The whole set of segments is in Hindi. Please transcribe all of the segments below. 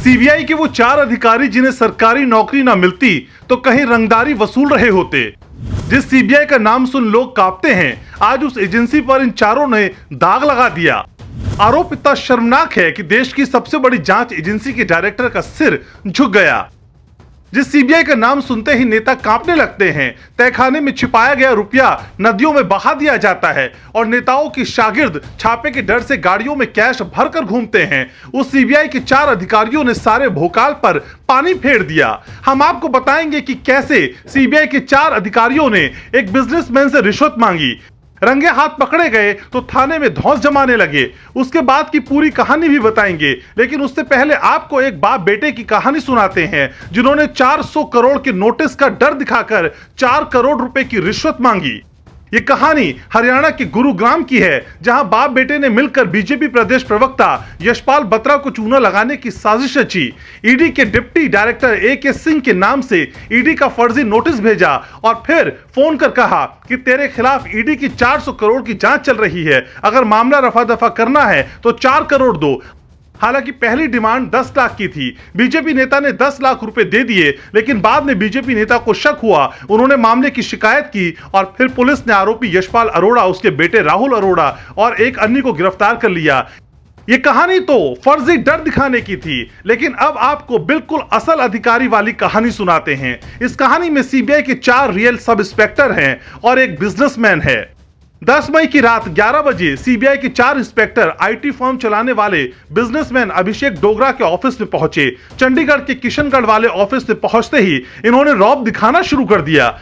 सीबीआई के वो 4 अधिकारी जिन्हें सरकारी नौकरी ना मिलती तो कहीं रंगदारी वसूल रहे होते। जिस सीबीआई का नाम सुन लोग कांपते हैं, आज उस एजेंसी पर इन चारों ने दाग लगा दिया। आरोप इतना शर्मनाक है कि देश की सबसे बड़ी जांच एजेंसी के डायरेक्टर का सिर झुक गया। जिस सीबीआई का नाम सुनते ही नेता कांपने लगते हैं, तहखाने में छिपाया गया रुपया नदियों में बहा दिया जाता है और नेताओं की शागिर्द छापे के डर से गाड़ियों में कैश भरकर घूमते हैं। उस सीबीआई के 4 अधिकारियों ने सारे भोकाल पर पानी फेर दिया। हम आपको बताएंगे कि कैसे सीबीआई के 4 अधिकारियों ने एक बिजनेसमैन से रिश्वत मांगी, रंगे हाथ पकड़े गए तो थाने में धौंस जमाने लगे। उसके बाद की पूरी कहानी भी बताएंगे, लेकिन उससे पहले आपको एक बाप बेटे की कहानी सुनाते हैं जिन्होंने 400 करोड़ के नोटिस का डर दिखाकर 4 करोड़ रुपए की रिश्वत मांगी। ये कहानी हरियाणा के गुरुग्राम की है, जहां बाप बेटे ने मिलकर बीजेपी प्रदेश प्रवक्ता यशपाल बत्रा को चूना लगाने की साजिश रची। ईडी के डिप्टी डायरेक्टर AK सिंह के नाम से ईडी का फर्जी नोटिस भेजा और फिर फोन कर कहा कि तेरे खिलाफ ईडी की 400 करोड़ की जांच चल रही है, अगर मामला रफा दफा करना है तो 4 करोड़ दो। हालांकि पहली डिमांड 10 लाख की थी। बीजेपी नेता ने 10 लाख रुपए दे दिए, लेकिन बाद में बीजेपी नेता को शक हुआ। उन्होंने मामले की शिकायत की और फिर पुलिस ने आरोपी यशपाल अरोड़ा, उसके बेटे राहुल अरोड़ा और एक अन्य को गिरफ्तार कर लिया। ये कहानी तो फर्जी डर दिखाने की थी, लेकिन अब आपको बिल्कुल असल अधिकारी वाली कहानी सुनाते हैं। इस कहानी में सीबीआई के 4 रियल सब इंस्पेक्टर हैं और एक बिजनेसमैन है। 10 मई की रात 11 बजे सीबीआई के 4 इंस्पेक्टर आईटी फर्म चलाने वाले बिजनेसमैन अभिषेक डोगरा के ऑफिस में पहुंचे। चंडीगढ़ के किशनगढ़ वाले ऑफिस में पहुंचते ही इन्होंने रौब दिखाना शुरू कर दिया।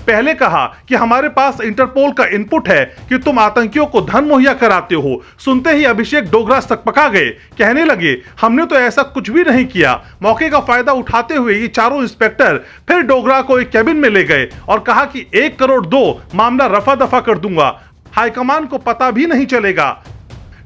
पहले कहा कि हमारे पास इंटरपोल का इनपुट है कि तुम आतंकियों को धन मुहैया कराते हो। सुनते ही अभिषेक डोगरा सकपका गए, कहने लगे हमने तो ऐसा कुछ भी नहीं किया। मौके का फायदा उठाते हुए ये चारों इंस्पेक्टर फिर डोगरा को एक कैबिन में ले गए और कहा कि 1 करोड़ दो, मामला रफा दफा कर दूंगा, हाईकमान को पता भी नहीं चलेगा।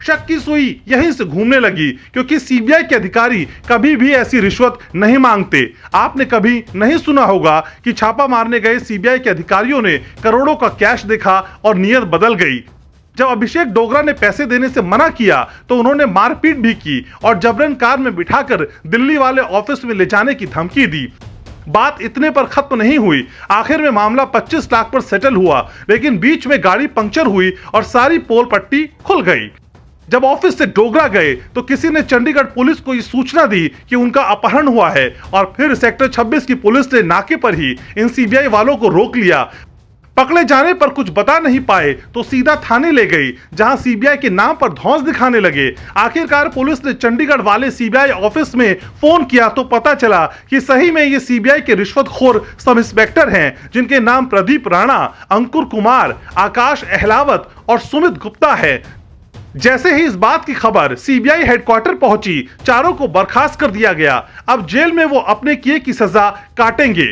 शक की सुई यहीं से घूमने लगी, क्योंकि सीबीआई के अधिकारी कभी भी ऐसी रिश्वत नहीं मांगते। आपने कभी नहीं सुना होगा कि छापा मारने गए सीबीआई के अधिकारियों ने करोड़ों का कैश देखा और नीयत बदल गई। जब अभिषेक डोगरा ने पैसे देने से मना किया तो उन्होंने मारपीट भी की और जबरन कार में बिठाकर दिल्ली वाले ऑफिस में ले जाने की धमकी दी। बात इतने पर खत्म नहीं हुई। आखिर में मामला 25 लाख पर सेटल हुआ, लेकिन बीच में गाड़ी पंक्चर हुई और सारी पोल पट्टी खुल गई। जब ऑफिस से डोगरा गए तो किसी ने चंडीगढ़ पुलिस को ये सूचना दी कि उनका अपहरण हुआ है और फिर सेक्टर 26 की पुलिस ने नाके पर ही इन सीबीआई वालों को रोक लिया। पकड़े जाने पर कुछ बता नहीं पाए तो सीधा थाने ले गई, जहां सीबीआई के नाम पर धौंस दिखाने लगे। आखिरकार पुलिस ने चंडीगढ़ वाले सीबीआई ऑफिस में फोन किया तो पता चला कि सही में ये सीबीआई के रिश्वतखोर सब इंस्पेक्टर हैं, जिनके नाम प्रदीप राणा, अंकुर कुमार, आकाश अहलावत और सुमित गुप्ता है। जैसे ही इस बात की खबर सीबीआई हेडक्वार्टर पहुंची, चारों को बर्खास्त कर दिया गया। अब जेल में वो अपने किए की सजा काटेंगे।